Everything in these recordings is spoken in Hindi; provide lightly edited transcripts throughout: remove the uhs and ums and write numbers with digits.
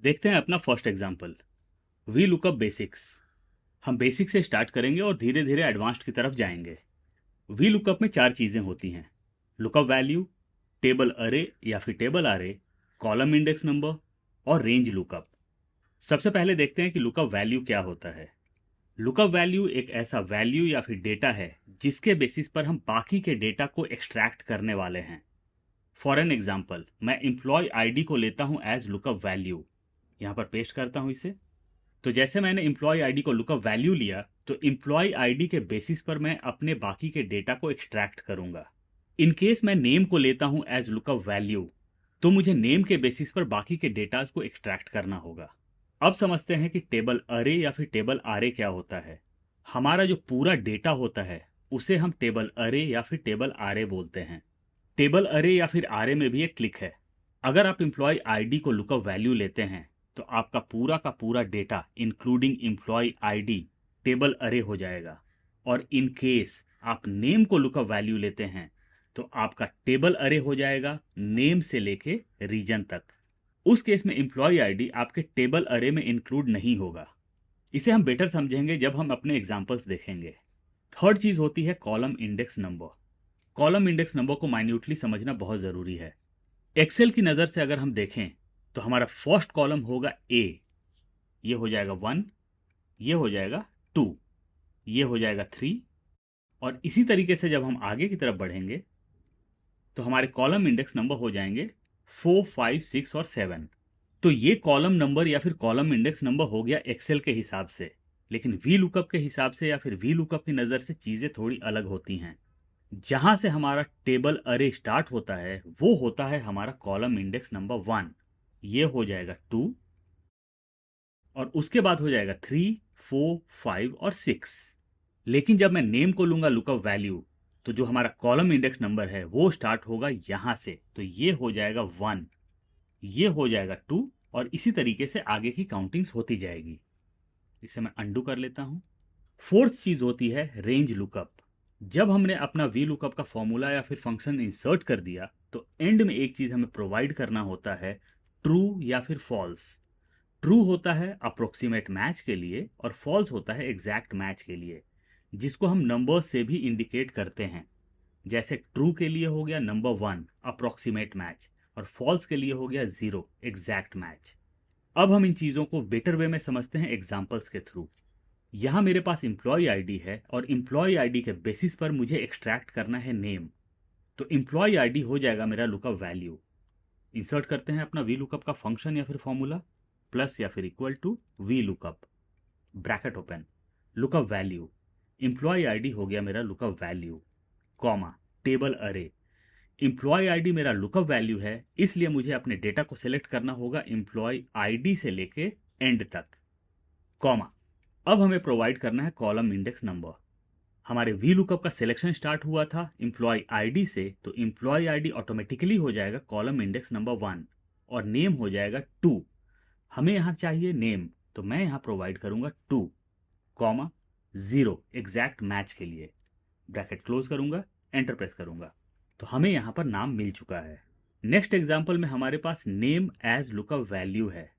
देखते हैं अपना first example. V lookup basics. हम बेसिक से स्टार्ट करेंगे और धीरे धीरे एडवांस्ड की तरफ जाएंगे। वी लुकअप में चार चीजें होती हैं: लुकअप वैल्यू, टेबल अरे या फिर टेबल अरे, कॉलम इंडेक्स नंबर और रेंज लुकअप। सबसे पहले देखते हैं कि लुकअप वैल्यू क्या होता है। लुकअप वैल्यू एक ऐसा वैल्यू या फिर डेटा है जिसके बेसिस पर हम बाकी के डेटा को एक्सट्रैक्ट करने वाले हैं। फॉर एन एग्जाम्पल, मैं एम्प्लॉय आईडी को लेता हूं एज लुकअप वैल्यू। यहां पर पेस्ट करता हूं इसे। तो जैसे मैंने एम्प्लॉय आईडी को लुकअप वैल्यू लिया, तो एम्प्लॉय आईडी के बेसिस पर मैं अपने बाकी के डेटा को एक्सट्रैक्ट करूंगा। इन केस मैं नेम को लेता हूं एज लुकअप वैल्यू, तो मुझे नेम के बेसिस पर बाकी के डेटाज को एक्सट्रैक्ट करना होगा। अब समझते हैं कि टेबल अरे या फिर टेबल आरे क्या होता है। हमारा जो पूरा डेटा होता है उसे हम टेबल अरे या फिर टेबल आरे बोलते हैं। टेबल अरे या फिर आरे में भी एक क्लिक है। अगर आप एम्प्लॉय आईडी को लुकअप वैल्यू लेते हैं तो आपका पूरा का पूरा data including employee ID table array हो जाएगा। और इन केस आप नेम को लुकअप वैल्यू लेते हैं तो आपका टेबल अरे हो जाएगा नेम से लेके रीजन तक। उस केस में एम्प्लॉय आईडी आपके टेबल अरे में इंक्लूड नहीं होगा। इसे हम बेटर समझेंगे जब हम अपने एग्जांपल्स देखेंगे। थर्ड चीज होती है column index number. Column index number को माइन्यूटली समझना बहुत जरूरी है। एक्सेल की नजर से अगर हम देखें तो हमारा फर्स्ट कॉलम होगा ए, ये हो जाएगा 1, ये हो जाएगा 2, ये हो जाएगा 3। और इसी तरीके से जब हम आगे की तरफ बढ़ेंगे तो हमारे कॉलम इंडेक्स नंबर हो जाएंगे 4, 5, 6 और 7। तो ये कॉलम नंबर या फिर कॉलम इंडेक्स नंबर हो गया एक्सेल के हिसाब से। लेकिन वी लुकअप के हिसाब से या फिर वी लुकअप की नजर से चीजें थोड़ी अलग होती हैं। जहां से हमारा टेबल अरे स्टार्ट होता है वो होता है हमारा कॉलम इंडेक्स नंबर 1। ये हो जाएगा 2 और उसके बाद हो जाएगा 3, 4, 5 और 6। लेकिन जब मैं नेम को लूंगा लुकअप वैल्यू, तो जो हमारा कॉलम इंडेक्स नंबर है वो स्टार्ट होगा यहां से। तो ये हो जाएगा 1, ये हो जाएगा 2 और इसी तरीके से आगे की काउंटिंग्स होती जाएगी। इसे मैं अंडू कर लेता हूं। फोर्थ चीज होती है रेंज लुकअप। जब हमने अपना वी लुकअप का फॉर्मूला या फिर फंक्शन इंसर्ट कर दिया तो एंड में एक चीज हमें प्रोवाइड करना होता है, ट्रू या फिर फॉल्स। ट्रू होता है अप्रोक्सीमेट मैच के लिए और फॉल्स होता है एग्जैक्ट मैच के लिए, जिसको हम नंबर्स से भी इंडिकेट करते हैं। जैसे ट्रू के लिए हो गया नंबर 1 अप्रोक्सीमेट मैच और फॉल्स के लिए हो गया 0 एग्जैक्ट मैच। अब हम इन चीजों को बेटर वे में समझते हैं एग्जाम्पल्स के थ्रू। यहां मेरे पास एम्प्लॉय आईडी है और एम्प्लॉय आईडी के बेसिस पर मुझे एक्सट्रैक्ट करना है नेम। तो एम्प्लॉय आईडी हो जाएगा मेरा लुकअप वैल्यू। इंसर्ट करते हैं अपना वी लुकअप का फंक्शन या फिर फॉर्मूला, प्लस या फिर equal to V lookup, bracket open, lookup value. Employee ID हो गया मेरा lookup value, comma, table array. Employee ID मेरा लुकअप वैल्यू है, इसलिए मुझे अपने डेटा को सिलेक्ट करना होगा एम्प्लॉय आईडी से लेके एंड तक, कॉमा। अब हमें प्रोवाइड करना है कॉलम इंडेक्स नंबर। हमारे वी लुकअप का सिलेक्शन स्टार्ट हुआ था एम्प्लॉय आईडी से, तो एम्प्लॉय आईडी ऑटोमेटिकली हो जाएगा कॉलम इंडेक्स नंबर 1 और नेम हो जाएगा 2। हमें यहां चाहिए नेम, तो मैं यहां प्रोवाइड करूंगा 2, कॉमा, 0 एग्जैक्ट मैच के लिए, ब्रैकेट क्लोज करूंगा, एंटर प्रेस करूंगा। तो हमें यहां पर नाम मिल चुका है। नेक्स्ट एग्जाम्पल में हमारे पास नेम एज लुकअप वैल्यू है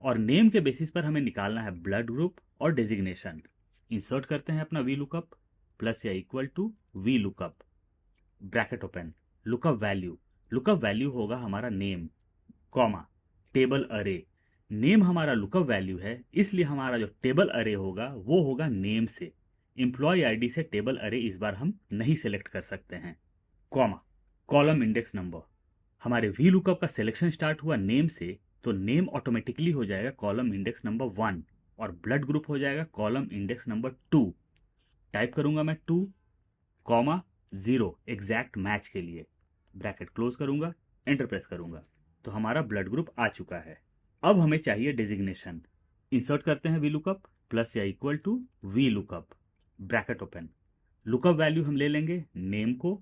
और नेम के बेसिस पर हमें निकालना है ब्लड ग्रुप और डेजिग्नेशन। इंसर्ट करते हैं अपना वी लुकअप, प्लस या equal to V lookup, bracket open, lookup value. Lookup value होगा हमारा name, comma, table array. Name हमारा लुकअप वैल्यू है, इसलिए हमारा जो टेबल अरे होगा वो होगा नेम से। एम्प्लॉय आईडी से टेबल अरे इस बार हम नहीं सेलेक्ट कर सकते हैं, कॉमा, कॉलम इंडेक्स नंबर। हमारे वी लुकअप का सिलेक्शन स्टार्ट हुआ नेम से, तो नेम ऑटोमेटिकली हो जाएगा कॉलम इंडेक्स नंबर 1 और ब्लड ग्रुप हो जाएगा कॉलम इंडेक्स नंबर 2। टाइप करूंगा मैं 2, कॉमा, 0 एग्जैक्ट मैच के लिए, ब्रैकेट क्लोज करूंगा, एंटर प्रेस करूंगा। तो हमारा ब्लड ग्रुप आ चुका है। अब हमें चाहिए डेजिग्नेशन। इंसर्ट करते हैं वी लुकअप, प्लस या equal to V lookup, bracket open, lookup value हम ले लेंगे नेम को,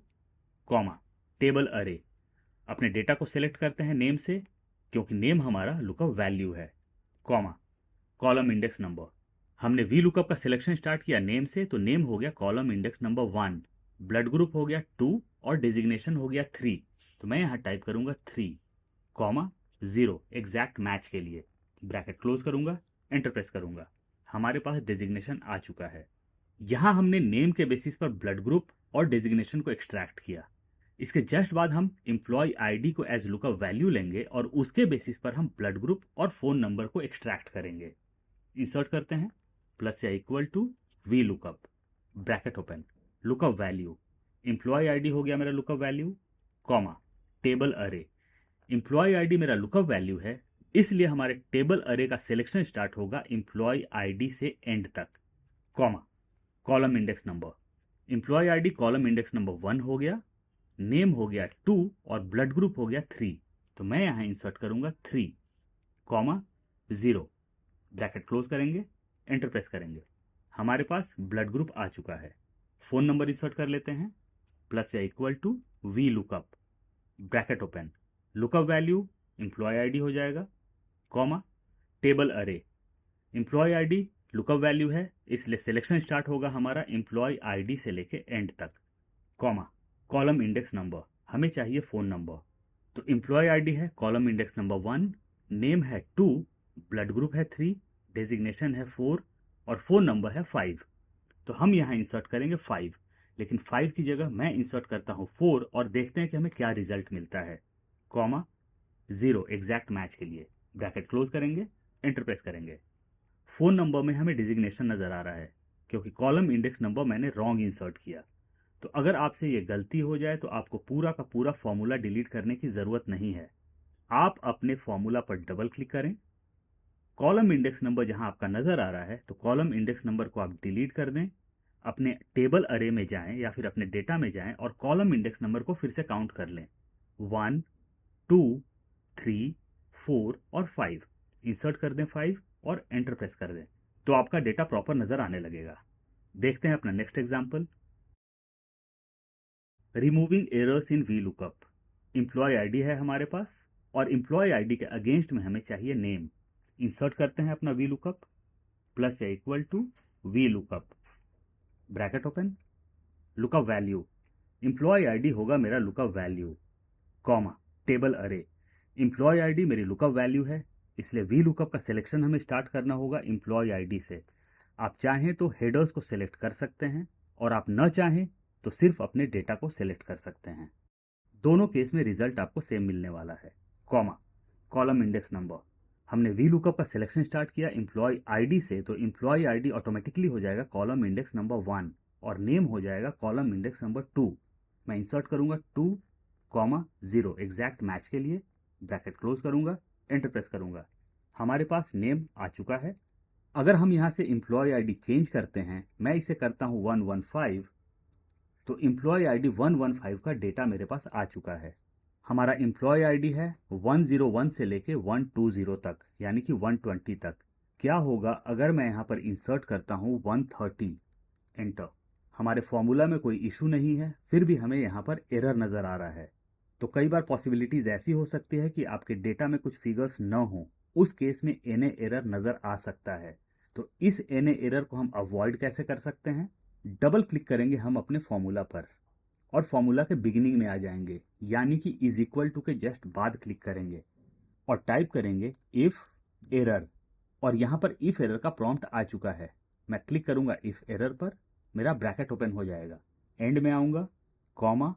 कॉमा, टेबल अरे। अपने डेटा को सिलेक्ट करते हैं नेम से क्योंकि नेम हमारा लुकअप वैल्यू है, कॉमा, कॉलम इंडेक्स नंबर। हमने वी लुकअप का सिलेक्शन स्टार्ट किया नेम से, तो नेम हो गया column index number 1, blood group हो गया 2 और डेजिग्नेशन हो गया 3। तो मैं यहां टाइप करूंगा 3, कॉमा, 0 एग्जैक्ट मैच के लिए। ब्रैकेट क्लोज करूंगा, एंटर प्रेस करूंगा। हमारे पास डेजिग्नेशन आ चुका है। यहां हमने नेम के बेसिस पर ब्लड ग्रुप और डेजिग्नेशन को एक्सट्रैक्ट किया। इसके जस्ट बाद हम एम्प्लॉय आईडी को एज लुकअप वैल्यू लेंगे और उसके बेसिस पर हम ब्लड ग्रुप और फोन नंबर को एक्सट्रैक्ट करेंगे। इंसर्ट करते हैं प्लस या equal to V lookup, bracket open, lookup value, employee ID हो गया मेरा lookup value, comma, table array. Employee ID मेरा लुकअप वैल्यू है, इसलिए हमारे टेबल अरे का सिलेक्शन स्टार्ट होगा एम्प्लॉय आईडी से एंड तक, comma, column index number. Employee ID column index number 1 हो गया, नेम हो गया 2 और ब्लड ग्रुप हो गया 3। तो मैं यहां इंसर्ट करूंगा 3, कॉमा, 0, ब्रैकेट क्लोज करेंगे, एंटर प्रेस करेंगे। हमारे पास ब्लड ग्रुप आ चुका है। फोन नंबर इंसर्ट कर लेते हैं प्लस या equal to V lookup, bracket open, lookup value employee ID हो जाएगा, comma, table array. Employee ID lookup value है, इसलिए सिलेक्शन स्टार्ट होगा हमारा एम्प्लॉय आईडी से लेके एंड तक, कॉमा, कॉलम इंडेक्स नंबर, हमें चाहिए फोन नंबर। तो एम्प्लॉय आईडी है कॉलम इंडेक्स नंबर 1, नेम है 2, ब्लड ग्रुप है 3, डेजिग्नेशन है 4 और फोन नंबर है 5। तो हम यहाँ इंसर्ट करेंगे 5, लेकिन 5 की जगह मैं इंसर्ट करता हूँ 4 और देखते हैं कि हमें क्या रिजल्ट मिलता है, कॉमा, 0 एग्जैक्ट मैच के लिए। ब्रैकेट क्लोज करेंगे, एंटर प्रेस करेंगे। फोन नंबर में हमें डिजिग्नेशन नजर आ रहा है क्योंकि कॉलम इंडेक्स नंबर मैंने रॉन्ग इंसर्ट किया। तो अगर आपसे ये गलती हो जाए तो आपको पूरा का पूरा फॉर्मूला डिलीट करने की जरूरत नहीं है। आप अपने फॉर्मूला पर डबल क्लिक करें, कॉलम इंडेक्स नंबर जहां आपका नजर आ रहा है तो कॉलम इंडेक्स नंबर को आप डिलीट कर दें, अपने टेबल अरे में जाएं या फिर अपने डेटा में जाएं और कॉलम इंडेक्स नंबर को फिर से काउंट कर लें, 1, 2, 3, 4 और 5। इंसर्ट कर दें 5 और एंटर प्रेस कर दें तो आपका डेटा प्रॉपर नजर आने लगेगा। देखते हैं अपना next example. Removing errors in V lookup. Employee ID है हमारे पास और एम्प्लॉय आईडी के अगेंस्ट में हमें चाहिए नेम। इंसर्ट करते हैं अपना वी लुकअप प्लस या equal to V lookup, bracket open, lookup value, employee ID होगा मेरा lookup value, comma, table array. Employee ID मेरी लुकअप वैल्यू है, इसलिए वी लुकअप का सिलेक्शन हमें स्टार्ट करना होगा एम्प्लॉय आईडी से। आप चाहें तो हेडर्स को सिलेक्ट कर सकते हैं और आप न चाहें तो सिर्फ अपने डेटा को सिलेक्ट कर सकते हैं। दोनों केस में रिजल्ट आपको सेम मिलने वाला है, कॉमा, कॉलम इंडेक्स नंबर। हमने वी लुकअप का सिलेक्शन स्टार्ट किया एम्प्लॉय आईडी से, तो एम्प्लॉय आईडी ऑटोमेटिकली हो जाएगा कॉलम इंडेक्स नंबर 1 और नेम हो जाएगा कॉलम इंडेक्स नंबर 2। मैं इंसर्ट करूंगा 2, कॉमा, 0 एग्जैक्ट मैच के लिए, ब्रैकेट क्लोज करूंगा, एंटर प्रेस करूंगा। हमारे पास नेम आ चुका है। अगर हम यहां से एम्प्लॉय आईडी चेंज करते हैं, मैं इसे करता हूं 115, तो एम्प्लॉय आईडी 115 का डेटा मेरे पास आ चुका है। हमारा एम्प्लॉय आईडी है 101 से लेके 120 तक, यानी कि 120 तक। क्या होगा अगर मैं यहां पर इंसर्ट करता हूं 130, एंटर। हमारे फॉर्मूला में कोई इशू नहीं है, फिर भी हमें यहां पर एरर नजर आ रहा है। तो कई बार पॉसिबिलिटीज ऐसी हो सकती है कि आपके डेटा में कुछ फिगर्स न हो, उस केस में एनए एरर नजर आ सकता है। तो इस एनए एरर को हम अवॉइड कैसे कर सकते हैं? डबल क्लिक करेंगे हम अपने फॉर्मूला पर और फॉर्मूला के बिगिनिंग में आ जाएंगे, यानी कि इज इक्वल टू के जस्ट बाद क्लिक करेंगे और टाइप करेंगे इफ एरर, और यहां पर इफ एरर का प्रॉम्प्ट आ चुका है। मैं क्लिक करूंगा इफ एरर पर, मेरा ब्रैकेट ओपन हो जाएगा। एंड में आऊंगा, कॉमा,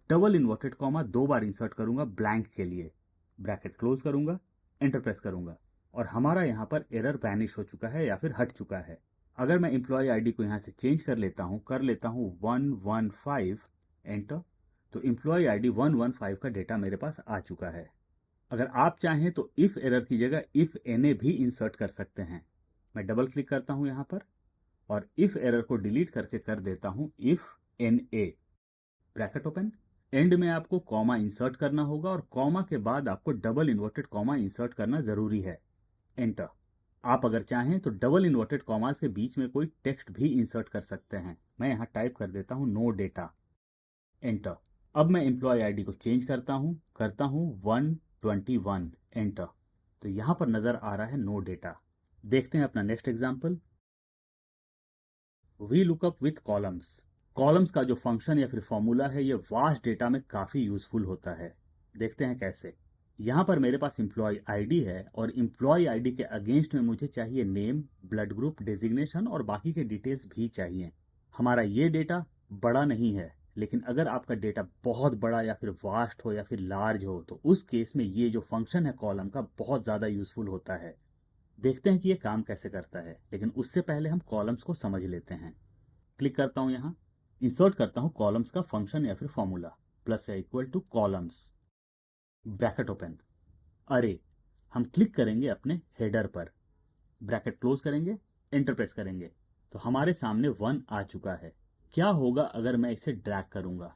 डबल इन्वर्टेड कॉमा 2 बार इंसर्ट करूंगा ब्लैंक के लिए, ब्रैकेट क्लोज करूंगा, एंटर प्रेस करूंगा और हमारा यहां पर एरर वैनिश हो चुका है या फिर हट चुका है। अगर मैं एम्प्लॉय आईडी को यहां से चेंज कर लेता हूं 115, एंटर, तो एम्प्लॉय आईडी 115 का डेटा मेरे पास आ चुका है। अगर आप चाहें तो इफ एरर की जगह इफ एनए भी इंसर्ट कर सकते हैं। मैं डबल क्लिक करता हूं यहां पर और इफ एरर को डिलीट करके कर देता हूं if NA, bracket open. End में आपको कॉमा इंसर्ट करना होगा और कॉमा के बाद आपको डबल इन्वर्टेड कॉमा इंसर्ट करना जरूरी है, एंटर। आप अगर चाहें तो डबल इन्वर्टेड कॉमास के बीच में कोई टेक्स्ट भी इंसर्ट कर सकते हैं। मैं यहां टाइप कर देता हूं नो डेटा, एंटर। अब मैं एम्प्लॉय आईडी को चेंज करता हूं 121, एंटर। तो यहां पर नजर आ रहा है नो डेटा। देखते हैं अपना next example. We lookup with columns. Columns का जो फंक्शन या फिर फॉर्मूला है, ये वास्ट डेटा में काफी यूजफुल होता है। देखते हैं कैसे। यहाँ पर मेरे पास एम्प्लॉय आईडी है और एम्प्लॉय आईडी के अगेंस्ट में मुझे चाहिए नेम, ब्लड ग्रुप, डेजिग्नेशन और बाकी के डिटेल्स भी चाहिए। हमारा ये डेटा बड़ा नहीं है, लेकिन अगर आपका डेटा बहुत बड़ा या फिर वास्ट हो या फिर लार्ज हो तो उस केस में ये जो फंक्शन है कॉलम का बहुत ज़्यादा यूजफुल होता है। देखते हैं कि ये काम कैसे करता है, लेकिन उससे पहले हम कॉलम्स को समझ लेते हैं। क्लिक करता हूँ यहाँ, इंसर्ट करता हूँ कॉलम्स का फंक्शन या फिर फॉर्मूला, प्लस या equal to columns, bracket open, अरे। हम क्लिक करेंगे अपने हेडर पर, ब्रैकेट क्लोज करेंगे, एंटर प्रेस करेंगे, तो हमारे सामने 1 आ चुका है। क्या होगा अगर मैं इसे ड्रैग करूंगा?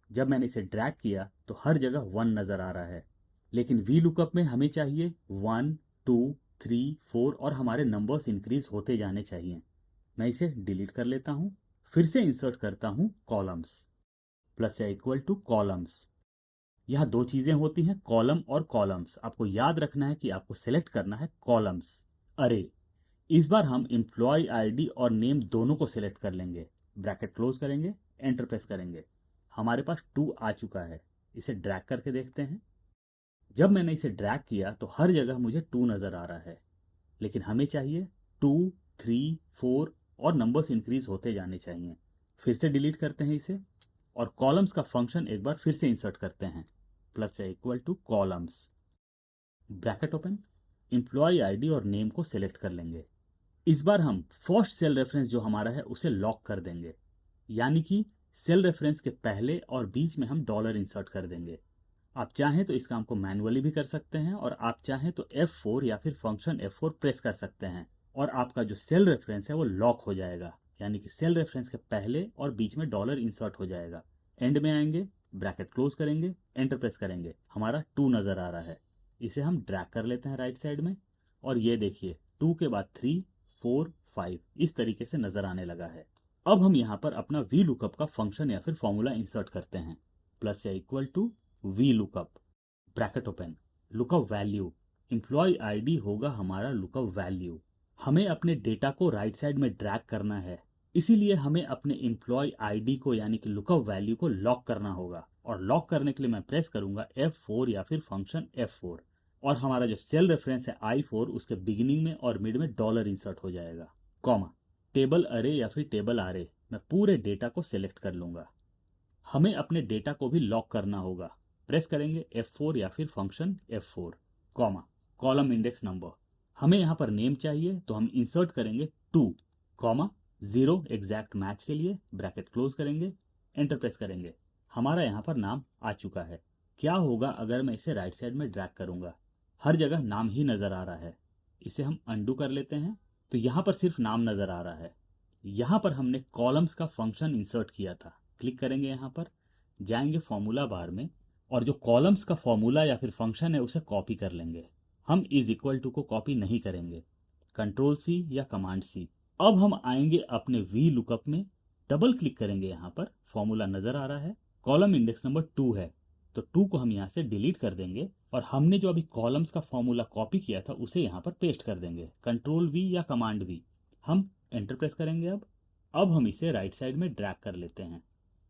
जब मैंने इसे ड्रैग किया तो हर जगह 1 नजर आ रहा है, लेकिन वी लुकअप में हमें चाहिए 1, 2, 3, 4 और हमारे नंबर्स इंक्रीज होते जाने चाहिए। मैं इसे डिलीट कर लेता हूं, फिर से इंसर्ट करता हूं कॉलम्स, प्लस या इक्वल टू कॉलम्स। यहाँ दो चीजें होती हैं, कॉलम और कॉलम्स। आपको याद रखना है कि आपको सेलेक्ट करना है कॉलम्स। अरे, इस बार हम एम्प्लॉय आईडी और नेम दोनों को सिलेक्ट कर लेंगे, ब्रैकेट क्लोज करेंगे, एंटर प्रेस करेंगे। हमारे पास 2 आ चुका है। इसे ड्रैग करके देखते हैं। जब मैंने इसे ड्रैग किया तो हर जगह मुझे 2 नजर आ रहा है, लेकिन हमें चाहिए 2, 3, 4 और नंबर्स इंक्रीज होते जाने चाहिए। फिर से डिलीट करते हैं इसे और कॉलम्स का फंक्शन एक बार फिर से इंसर्ट करते हैं, प्लस या equal to columns, bracket open, employee ID और नेम को सिलेक्ट कर लेंगे। इस बार हम फर्स्ट सेल रेफरेंस जो हमारा है उसे लॉक कर देंगे, यानी कि सेल रेफरेंस के पहले और बीच में हम डॉलर इंसर्ट कर देंगे। आप चाहें तो इस काम को मैनुअली भी कर सकते हैं और आप चाहें तो F4 या फिर फंक्शन F4 प्रेस कर सकते हैं और आपका जो सेल रेफरेंस है वो लॉक हो जाएगा, यानी कि सेल रेफरेंस के पहले और बीच में डॉलर इंसर्ट हो जाएगा। एंड में आएंगे, ब्रैकेट क्लोज करेंगे, एंटर प्रेस करेंगे, हमारा 2 नजर आ रहा है। इसे हम ड्रैग कर लेते हैं राइट साइड में और ये देखिए 2 के बाद 3, 4, 5 इस तरीके से नजर आने लगा है। अब हम यहाँ पर अपना वी लुकअप का फंक्शन या फिर फॉर्मूला इंसर्ट करते हैं, प्लस या equal to V lookup, bracket open, lookup value, employee ID होगा हमारा लुकअप वैल्यू। हमें अपने डेटा को राइट साइड में ड्रैग करना है, इसीलिए हमें अपने एम्प्लॉय आईडी को यानी कि लुकअप वैल्यू को लॉक करना होगा और लॉक करने के लिए मैं प्रेस करूंगा F4 या फिर फंक्शन F4 और हमारा जो सेल रेफरेंस है I4 उसके बिगिनिंग में और मिड में डॉलर इंसर्ट हो जाएगा, कॉमा, टेबल अरे या फिर टेबल आरे। मैं पूरे डेटा को सिलेक्ट कर लूंगा। हमें अपने डेटा को भी लॉक करना होगा, प्रेस करेंगे F4 या फिर function F4, comma, column index number. हमें यहाँ पर नेम चाहिए तो हम इंसर्ट करेंगे 2, कॉमा, 0 एग्जैक्ट मैच के लिए, ब्रैकेट क्लोज करेंगे, एंटर प्रेस करेंगे। हमारा यहाँ पर नाम आ चुका है। क्या होगा अगर मैं इसे राइट साइड में ड्रैग करूंगा? हर जगह नाम ही नजर आ रहा है। इसे हम अंडू कर लेते हैं तो यहाँ पर सिर्फ नाम नजर आ रहा है। यहाँ पर हमने कॉलम्स का फंक्शन इंसर्ट किया था। क्लिक करेंगे, यहाँ पर जाएंगे फॉर्मूला बार में और जो कॉलम्स का फॉर्मूला या फिर फंक्शन है उसे कॉपी कर लेंगे। हम इज इक्वल टू को कॉपी नहीं करेंगे, कंट्रोल सी या कमांड सी। अब हम आएंगे अपने वी लुकअप में, डबल क्लिक करेंगे, यहाँ पर फॉर्मूला नजर आ रहा है, कॉलम इंडेक्स नंबर 2 है तो 2 को हम यहाँ से डिलीट कर देंगे और हमने जो अभी कॉलम्स का फॉर्मूला कॉपी किया था उसे यहाँ पर पेस्ट कर देंगे, कंट्रोल वी या कमांड वी। हम एंटर प्रेस करेंगे। अब हम इसे राइट साइड में ड्रैग कर लेते हैं,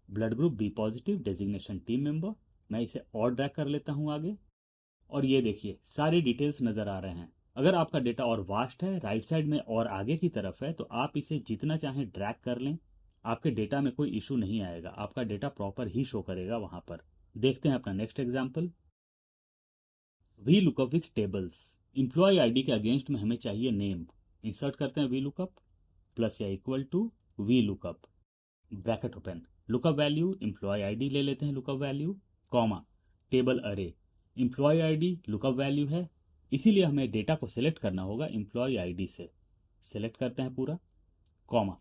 blood group B positive, designation team member. मैं इसे और ड्रैग कर लेता हूं आगे और ये देखिए सारे डिटेल्स नजर आ रहे हैं। अगर आपका डेटा और वास्ट है, राइट साइड में और आगे की तरफ है, तो आप इसे जितना चाहें ड्रैग कर लें, आपके डेटा में कोई इशू नहीं आएगा, आपका डेटा प्रॉपर ही शो करेगा वहां पर। देखते हैं अपना next example, V lookup with tables. Employee ID के अगेंस्ट में हमें चाहिए नेम, इंसर्ट करते हैं वी लुकअप, प्लस या equal to V lookup, bracket open, lookup value, employee ID ले लेते हैं lookup value, comma, table array. Employee ID lookup value है, इसीलिए हमें डेटा को सिलेक्ट करना होगा एम्प्लॉय आईडी से। सिलेक्ट करते हैं पूरा, comma,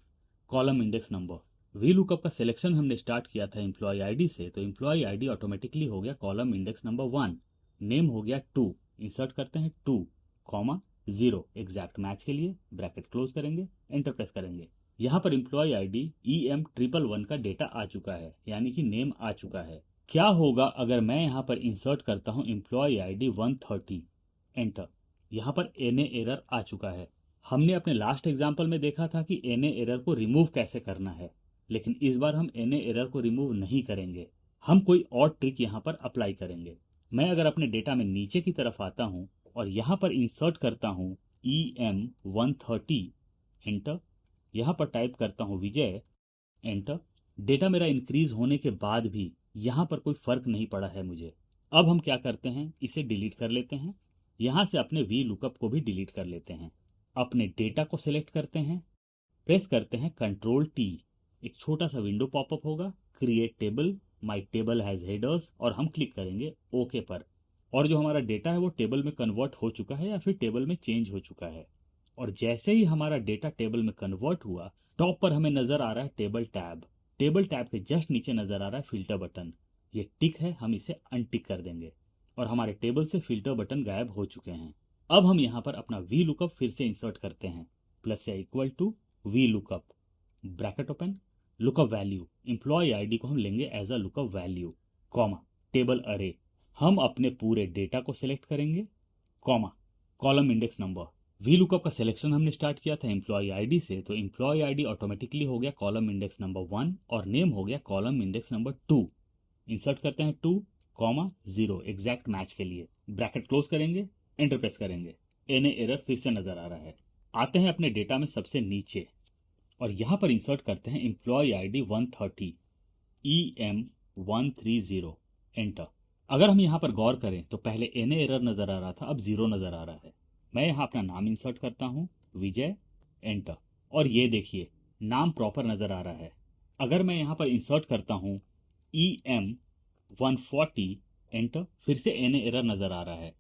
column index number. V lookup का सिलेक्शन हमने स्टार्ट किया था एम्प्लॉय आईडी से, तो एम्प्लॉय आईडी ऑटोमेटिकली हो गया कॉलम इंडेक्स नंबर 1, नेम हो गया 2, इंसर्ट करते हैं 2, कॉमा, 0 एग्जैक्ट मैच के लिए, ब्रैकेट क्लोज करेंगे, एंटर प्रेस करेंगे। यहाँ पर एम्प्लॉय आईडी EM111 का डेटा आ चुका है, यानी कि नेम आ चुका है। क्या होगा अगर मैं यहाँ पर इंसर्ट करता हूँ एम्प्लॉय आईडी 130, एंटर। यहाँ पर एनए एरर आ चुका है। हमने अपने लास्ट एग्जाम्पल में देखा था कि एनए एरर को रिमूव कैसे करना है, लेकिन इस बार हम एनए एरर को रिमूव नहीं करेंगे, हम कोई और ट्रिक यहाँ पर अप्लाई करेंगे। मैं अगर अपने डेटा में नीचे की तरफ आता हूँ और यहाँ पर इंसर्ट करता हूँ EM130, एंटर। यहाँ पर टाइप करता हूँ विजय, एंटर। डेटा मेरा इंक्रीज होने के बाद भी यहाँ पर कोई फर्क नहीं पड़ा है मुझे। अब हम क्या करते हैं, इसे डिलीट कर लेते हैं। यहाँ से अपने वी लुकअप को भी डिलीट कर लेते हैं। अपने डेटा को सिलेक्ट करते हैं, प्रेस करते हैं Ctrl+T। एक छोटा सा विंडो पॉपअप होगा, create table, my table has headers, और हम क्लिक करेंगे ओके पर। और जो हमारा डेटा है वो टेबल में कन्वर्ट हो चुका है या फिर टेबल में चेंज हो चुका है। और जैसे ही हमारा डेटा टेबल में कन्वर्ट हुआ, टॉप पर हमें नजर आ रहा है टेबल टैब। टेबल टैब के जस्ट नीचे नजर आ रहा है फिल्टर बटन। ये टिक है, हम इसे अनटिक कर देंगे और हमारे टेबल से फिल्टर बटन गायब हो चुके हैं। अब हम यहाँ पर अपना वी लुकअप फिर से इंसर्ट करते हैं, प्लस या equal to V lookup, bracket open, lookup value, employee ID को हम लेंगे as a lookup value, comma, table array. हम अपने पूरे डेटा को सिलेक्ट करेंगे, comma, column index number. V lookup का सिलेक्शन हमने स्टार्ट किया था एम्प्लॉय आईडी से, तो एम्प्लॉय आईडी ऑटोमेटिकली हो गया कॉलम इंडेक्स नंबर 1 और नेम हो गया कॉलम इंडेक्स नंबर 2। इंसर्ट करते हैं 2, कॉमा 0 एग्जैक्ट मैच के लिए, ब्रैकेट क्लोज करेंगे, एंटर प्रेस करेंगे। एन एरर फिर से नजर आ रहा है। आते हैं अपने डेटा में सबसे नीचे और यहाँ पर इंसर्ट करते हैं एम्प्लॉय आईडी 130 EM130, एंटर। अगर हम यहाँ पर गौर करें तो पहले एन एरर नजर आ रहा था, अब 0 नजर आ रहा है। मैं यहाँ अपना नाम इंसर्ट करता हूँ, विजय, एंटर। और ये देखिए नाम प्रॉपर नजर आ रहा है। अगर मैं यहाँ पर इंसर्ट करता हूँ EM140, एंटर, फिर से एन एरर नजर आ रहा है।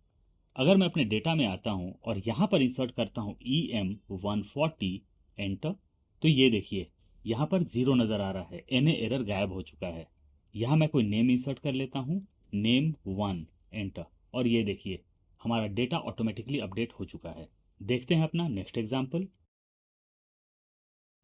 अगर मैं अपने डेटा में आता हूँ और यहाँ पर इंसर्ट करता हूँ EM140, एंटर, तो ये देखिए यहाँ पर 0 नजर आ रहा है, एन एरर गायब हो चुका है। यहाँ मैं कोई नेम इंसर्ट कर लेता हूँ, नेम 1, एंटर, और ये देखिए हमारा डेटा ऑटोमेटिकली अपडेट हो चुका है। देखते हैं अपना next example,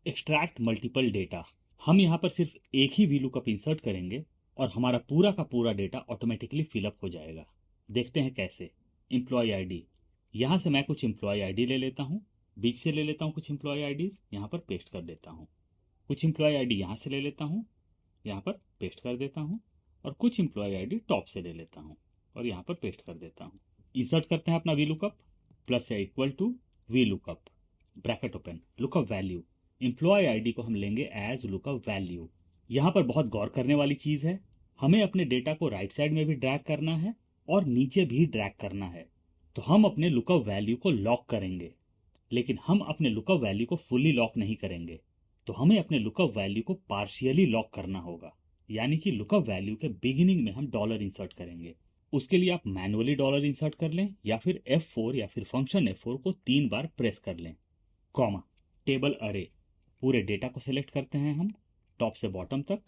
extract multiple data. हम यहाँ पर सिर्फ एक ही वी लुकअप इंसर्ट करेंगे और हमारा पूरा का पूरा डेटा ऑटोमेटिकली फिलअप हो जाएगा। देखते हैं कैसे। एम्प्लॉय आईडी, यहाँ से मैं कुछ एम्प्लॉय आईडी ले लेता हूँ, बीच से ले लेता हूँ कुछ एम्प्लॉय आईडीज, यहाँ पर पेस्ट कर देता हूँ। कुछ एम्प्लॉय आईडी यहाँ से ले लेता हूँ, यहाँ पर पेस्ट कर देता हूँ, और कुछ एम्प्लॉय आईडी टॉप से ले लेता हूँ और यहाँ पर पेस्ट कर देता हूँ। इंसर्ट करते हैं अपना वी लुकअप, प्लस या equal to V lookup, bracket open, lookup value, employee ID को हम लेंगे एज लुकअप वैल्यू। यहाँ पर बहुत गौर करने वाली चीज है, हमें अपने डेटा को राइट साइड में भी ड्रैग करना है और नीचे भी ड्रैग करना है। तो हम अपने लुकअप वैल्यू को लॉक करेंगे, लेकिन हम अपने लुकअप वैल्यू को फुल्ली लॉक नहीं करेंगे। तो हमें अपने लुकअप वैल्यू को पार्शियली लॉक करना होगा, यानी कि लुकअप वैल्यू के बिगिनिंग में हम डॉलर इंसर्ट करेंगे। उसके लिए आप मैनुअली डॉलर इंसर्ट कर लें या फिर F4 या फिर फंक्शन F4 को 3 बार प्रेस कर लें, कॉमा, टेबल अरे। पूरे डेटा को सिलेक्ट करते हैं हम टॉप से बॉटम तक,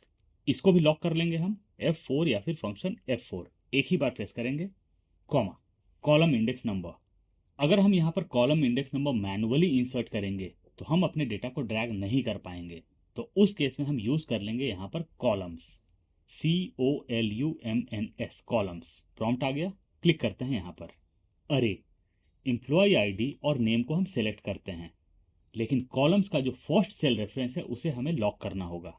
इसको भी लॉक कर लेंगे हम F4 या फिर फंक्शन F4, एक ही बार प्रेस करेंगे, कॉमा, कॉलम इंडेक्स नंबर। अगर हम यहाँ पर column index number manually insert करेंगे तो हम अपने डेटा को ड्रैग नहीं कर पाएंगे। तो उस केस में हम यूज कर लेंगे यहाँ पर कॉलम्स, COLUMNS, कॉलम्स। प्रॉम्प्ट आ गया, क्लिक करते हैं यहाँ पर अरे। एम्प्लॉय आईडी और नेम को हम सेलेक्ट करते हैं, लेकिन कॉलम्स का जो फर्स्ट सेल रेफरेंस है उसे हमें लॉक करना होगा।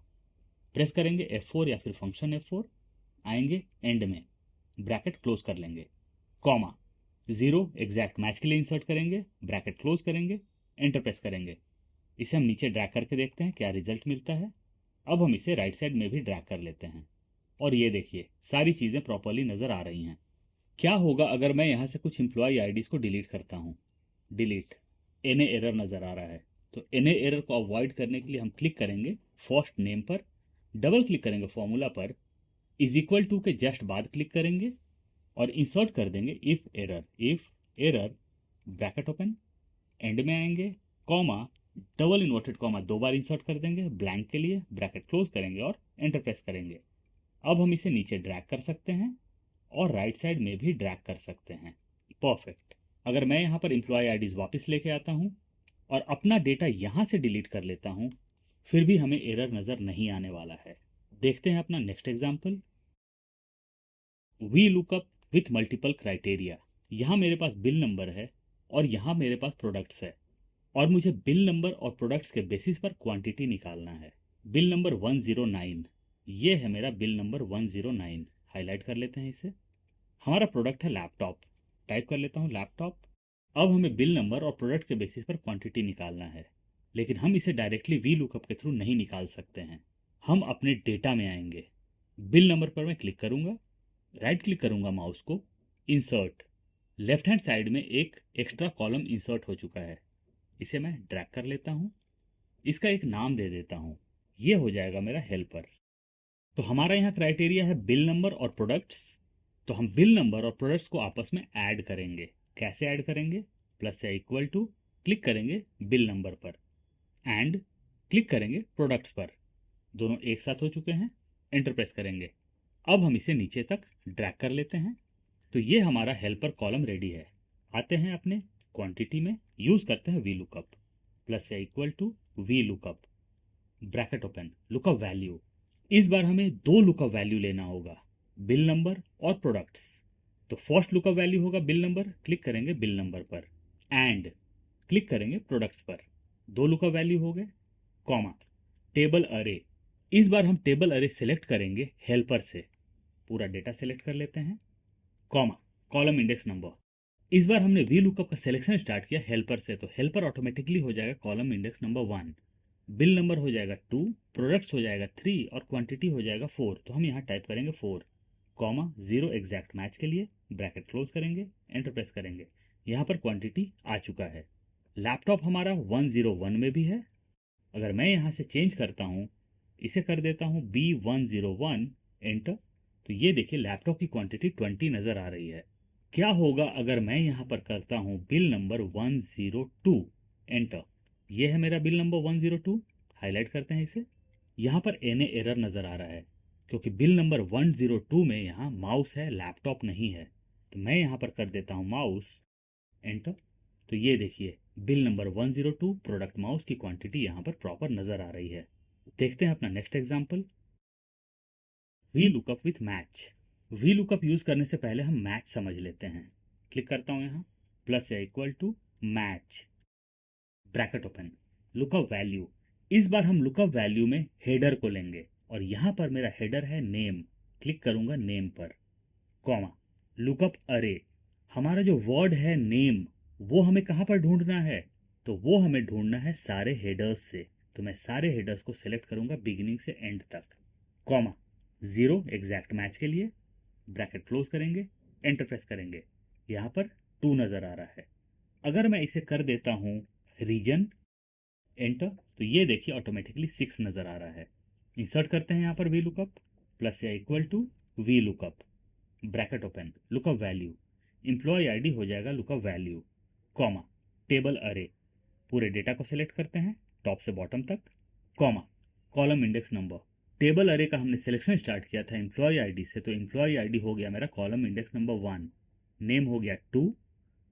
प्रेस करेंगे F4 या फिर फंक्शन F4, आएंगे एंड में, ब्रैकेट क्लोज कर लेंगे, कॉमा, 0 एग्जैक्ट मैच के लिए इंसर्ट करेंगे, ब्रैकेट क्लोज करेंगे, एंटर प्रेस करेंगे। इसे हम नीचे ड्रैग करके देखते हैं क्या रिजल्ट मिलता है। अब हम इसे राइट साइड में भी ड्रैग कर लेते हैं और ये देखिए सारी चीज़ें प्रॉपरली नज़र आ रही हैं। क्या होगा अगर मैं यहाँ से कुछ एम्प्लॉय आईडीज़ को डिलीट करता हूँ, डिलीट, एन एरर नज़र आ रहा है। तो एन एरर को अवॉइड करने के लिए हम क्लिक करेंगे फर्स्ट नेम पर, डबल क्लिक करेंगे फॉर्मूला पर, इज इक्वल टू के जस्ट बाद क्लिक करेंगे और इंसर्ट कर देंगे if error, bracket open, end में आएंगे, कॉमा, डबल इन्वर्टेड कॉमा 2 बार इंसर्ट कर देंगे ब्लैंक के लिए, ब्रैकेट क्लोज करेंगे और एंटर प्रेस करेंगे। अब हम इसे नीचे ड्रैग कर सकते हैं और राइट साइड में भी ड्रैग कर सकते हैं, परफेक्ट। अगर मैं यहाँ पर एम्प्लॉय आईडीज वापस लेके आता हूँ और अपना डेटा यहाँ से डिलीट कर लेता हूँ, फिर भी हमें एरर नज़र नहीं आने वाला है। देखते हैं अपना next example, V lookup with multiple criteria. यहाँ मेरे पास बिल नंबर है और यहाँ मेरे पास प्रोडक्ट्स है और मुझे बिल नंबर और प्रोडक्ट्स के बेसिस पर क्वांटिटी निकालना है। बिल नंबर 109, ये है मेरा बिल नंबर 109, हाईलाइट कर लेते हैं इसे, हमारा प्रोडक्ट है लैपटॉप, टाइप कर लेता हूँ लैपटॉप। अब हमें बिल नंबर और प्रोडक्ट के बेसिस पर क्वांटिटी निकालना है, लेकिन हम इसे डायरेक्टली वी लुकअप के थ्रू नहीं निकाल सकते हैं। हम अपने डेटा में आएंगे, बिल नंबर पर मैं क्लिक करूंगा, राइट क्लिक करूंगा माउस को, इंसर्ट। लेफ्ट हैंड साइड में एक एक्स्ट्रा कॉलम इंसर्ट हो चुका है, इसे मैं ड्रैग कर लेता हूँ, इसका एक नाम दे देता हूँ, ये हो जाएगा मेरा हेल्पर। तो हमारा यहाँ क्राइटेरिया है बिल नंबर और प्रोडक्ट्स। तो हम बिल नंबर और प्रोडक्ट्स को आपस में ऐड करेंगे। कैसे ऐड करेंगे? प्लस या इक्वल टू, क्लिक करेंगे बिल नंबर पर, एंड क्लिक करेंगे प्रोडक्ट्स पर। दोनों एक साथ हो चुके हैं, एंटर प्रेस करेंगे। अब हम इसे नीचे तक ड्रैग कर लेते हैं। तो ये हमारा हेल्पर कॉलम रेडी है। आते हैं अपने क्वांटिटी में, यूज करते हैं वी लुकअप, प्लस या equal to V lookup, bracket open, lookup value. इस बार हमें दो लुकअप वैल्यू लेना होगा, बिल नंबर और प्रोडक्ट्स। तो फर्स्ट लुकअप वैल्यू होगा बिल नंबर, क्लिक करेंगे बिल नंबर पर, एंड क्लिक करेंगे प्रोडक्ट्स पर। दो लुकअप वैल्यू हो गए, कॉमा, टेबल अरे। इस बार हम टेबल अरे सेलेक्ट करेंगे हेल्पर से, पूरा डेटा सेलेक्ट कर लेते हैं, कॉमा, कॉलम इंडेक्स नंबर। इस बार हमने वी लुकअप का सिलेक्शन स्टार्ट किया हेल्पर से, तो हेल्पर ऑटोमेटिकली हो जाएगा column index number 1, bill number हो जाएगा 2, प्रोडक्ट्स हो जाएगा 3 और क्वांटिटी हो जाएगा 4। तो हम यहाँ टाइप करेंगे 4, कॉमा, 0 एग्जैक्ट मैच के लिए, ब्रैकेट क्लोज करेंगे, एंटर प्रेस करेंगे। यहाँ पर क्वांटिटी आ चुका है। लैपटॉप हमारा 101 में भी है। अगर मैं यहाँ से चेंज करता हूँ, इसे कर देता हूँ B101, एंटर, तो ये देखिए लैपटॉप की क्वांटिटी 20 नज़र आ रही है। क्या होगा अगर मैं यहाँ पर करता हूँ बिल नंबर 102, एंटर, ये है मेरा बिल नंबर 102। हाईलाइट करते हैं इसे, यहाँ पर एन एरर नज़र आ रहा है क्योंकि बिल नंबर 102 में यहाँ माउस है, लैपटॉप नहीं है। तो मैं यहाँ पर कर देता हूँ माउस, एंटर, तो ये देखिए बिल नंबर 102 प्रोडक्ट माउस की क्वांटिटी यहाँ पर प्रॉपर नज़र आ रही है। देखते हैं अपना next example, V lookup with match. V lookup use करने से पहले हम मैच समझ लेते हैं। क्लिक करता हूँ यहाँ, प्लस या equal to match, bracket open, lookup value. इस बार हम लुकअप वैल्यू में हेडर को लेंगे और यहाँ पर मेरा हेडर है नेम, क्लिक करूंगा नेम पर, कॉमा, लुकअप अरे। हमारा जो वर्ड है नेम, वो हमें कहाँ पर ढूंढना है? तो वो हमें ढूंढना है सारे हेडर्स से। तो मैं सारे हेडर्स को सिलेक्ट करूंगा बिगिनिंग से एंड तक, कॉमा, 0 एग्जैक्ट मैच के लिए, ब्रैकेट क्लोज करेंगे, एंटर प्रेस करेंगे। यहाँ पर 2 नज़र आ रहा है। अगर मैं इसे कर देता हूँ रीजन, एंटर, तो ये देखिए ऑटोमेटिकली 6 नज़र आ रहा है। इंसर्ट करते हैं यहाँ पर वी लुकअप, प्लस या equal to V lookup, bracket open, lookup value, employee ID हो जाएगा लुकअप वैल्यू, कॉमा, टेबल अरे। पूरे डेटा को सिलेक्ट करते हैं टॉप से बॉटम तक, comma, column index number. Table array का हमने सिलेक्शन स्टार्ट किया था एम्प्लॉय आईडी से, तो एम्प्लॉय आईडी हो गया मेरा कॉलम इंडेक्स नंबर 1, नेम हो गया 2,